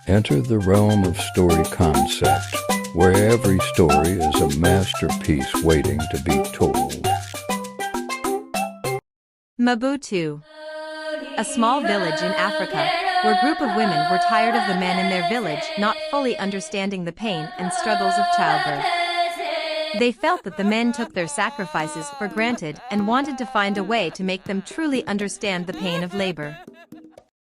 Enter the realm of story concept, where every story is a masterpiece waiting to be told. Mabutu. A small village in Africa, where a group of women were tired of the men in their village not fully understanding the pain and struggles of childbirth. They felt that the men took their sacrifices for granted and wanted to find a way to make them truly understand the pain of labor.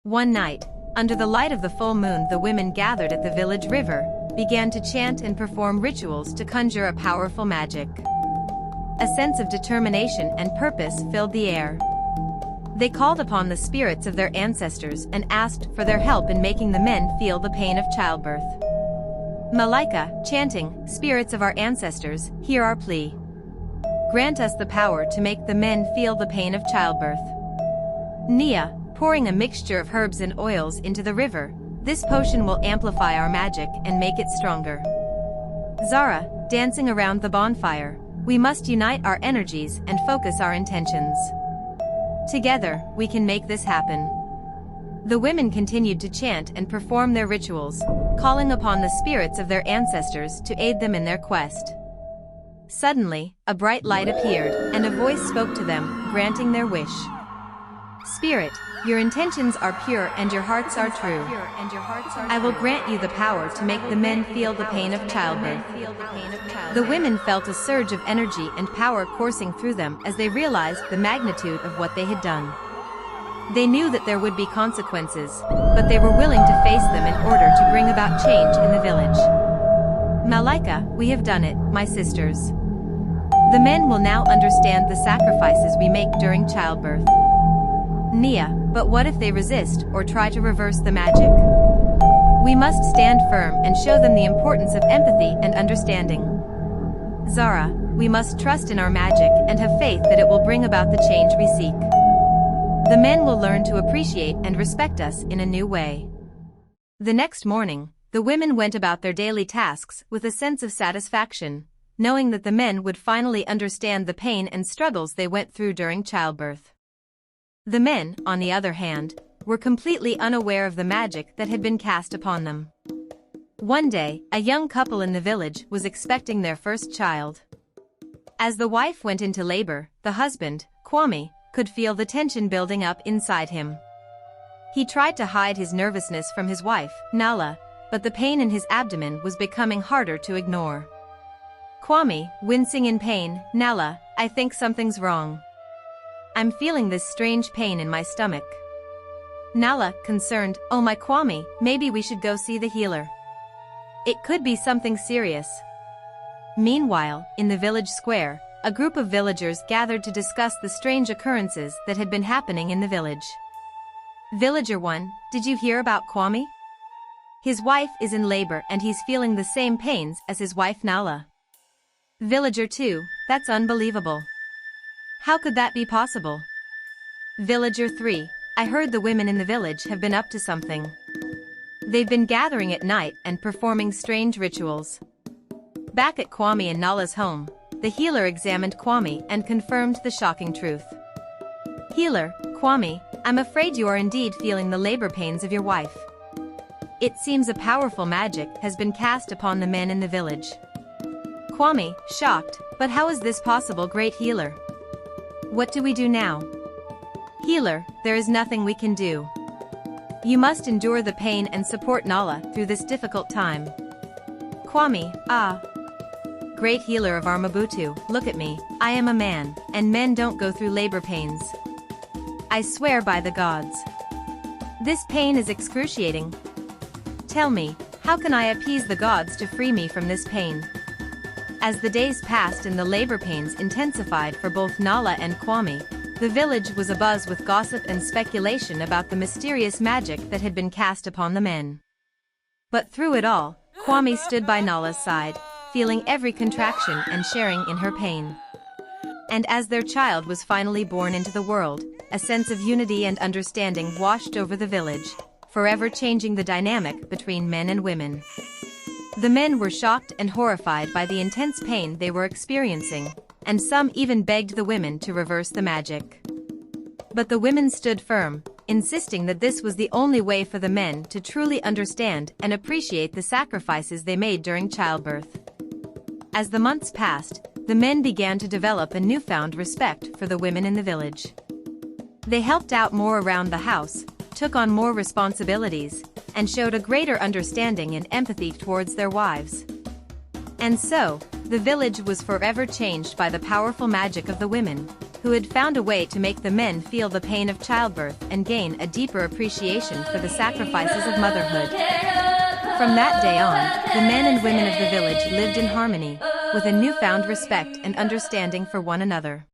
One night, under the light of the full moon, the women gathered at the village river, began to chant and perform rituals to conjure a powerful magic. A sense of determination and purpose filled the air. They called upon the spirits of their ancestors and asked for their help in making the men feel the pain of childbirth. Malaika, chanting, "Spirits of our ancestors, hear our plea. Grant us the power to make the men feel the pain of childbirth." Nia, pouring a mixture of herbs and oils into the river, "This potion will amplify our magic and make it stronger." Zara, dancing around the bonfire, "We must unite our energies and focus our intentions. Together, we can make this happen." The women continued to chant and perform their rituals, calling upon the spirits of their ancestors to aid them in their quest. Suddenly, a bright light appeared, and a voice spoke to them, granting their wish. "Spirit, your intentions are pure and your hearts are true. I will grant you the power to make the men feel the pain of childbirth." The women felt a surge of energy and power coursing through them as they realized the magnitude of what they had done. They knew that there would be consequences, but they were willing to face them in order to bring about change in the village. "Malaika, we have done it, my sisters. The men will now understand the sacrifices we make during childbirth." Nia, "But what if they resist or try to reverse the magic? We must stand firm and show them the importance of empathy and understanding." Zara, "We must trust in our magic and have faith that it will bring about the change we seek. The men will learn to appreciate and respect us in a new way." The next morning, the women went about their daily tasks with a sense of satisfaction, knowing that the men would finally understand the pain and struggles they went through during childbirth. The men, on the other hand, were completely unaware of the magic that had been cast upon them. One day, a young couple in the village was expecting their first child. As the wife went into labor, the husband, Kwame, could feel the tension building up inside him. He tried to hide his nervousness from his wife, Nala, but the pain in his abdomen was becoming harder to ignore. Kwame, wincing in pain, "Nala, I think something's wrong. I'm feeling this strange pain in my stomach." Nala, concerned, "Oh my Kwame, maybe we should go see the healer. It could be something serious." Meanwhile, in the village square, a group of villagers gathered to discuss the strange occurrences that had been happening in the village. Villager 1, "Did you hear about Kwame? His wife is in labor and he's feeling the same pains as his wife Nala." Villager 2, "That's unbelievable. How could that be possible?" Villager 3, "I heard the women in the village have been up to something. They've been gathering at night and performing strange rituals." Back at Kwame and Nala's home, the healer examined Kwame and confirmed the shocking truth. "Healer, Kwame, I'm afraid you are indeed feeling the labor pains of your wife. It seems a powerful magic has been cast upon the men in the village." Kwame, shocked, "But how is this possible, great healer? What do we do now?" "Healer, there is nothing we can do. You must endure the pain and support Nala through this difficult time." Kwame, "Great healer of our Mabutu, look at me, I am a man, and men don't go through labor pains. I swear by the gods. This pain is excruciating. Tell me, how can I appease the gods to free me from this pain?" As the days passed and the labor pains intensified for both Nala and Kwame, the village was abuzz with gossip and speculation about the mysterious magic that had been cast upon the men. But through it all, Kwame stood by Nala's side, feeling every contraction and sharing in her pain. And as their child was finally born into the world, a sense of unity and understanding washed over the village, forever changing the dynamic between men and women. The men were shocked and horrified by the intense pain they were experiencing, and some even begged the women to reverse the magic. But the women stood firm, insisting that this was the only way for the men to truly understand and appreciate the sacrifices they made during childbirth. As the months passed, the men began to develop a newfound respect for the women in the village. They helped out more around the house, took on more responsibilities, and showed a greater understanding and empathy towards their wives. And so, the village was forever changed by the powerful magic of the women, who had found a way to make the men feel the pain of childbirth and gain a deeper appreciation for the sacrifices of motherhood. From that day on, the men and women of the village lived in harmony, with a newfound respect and understanding for one another.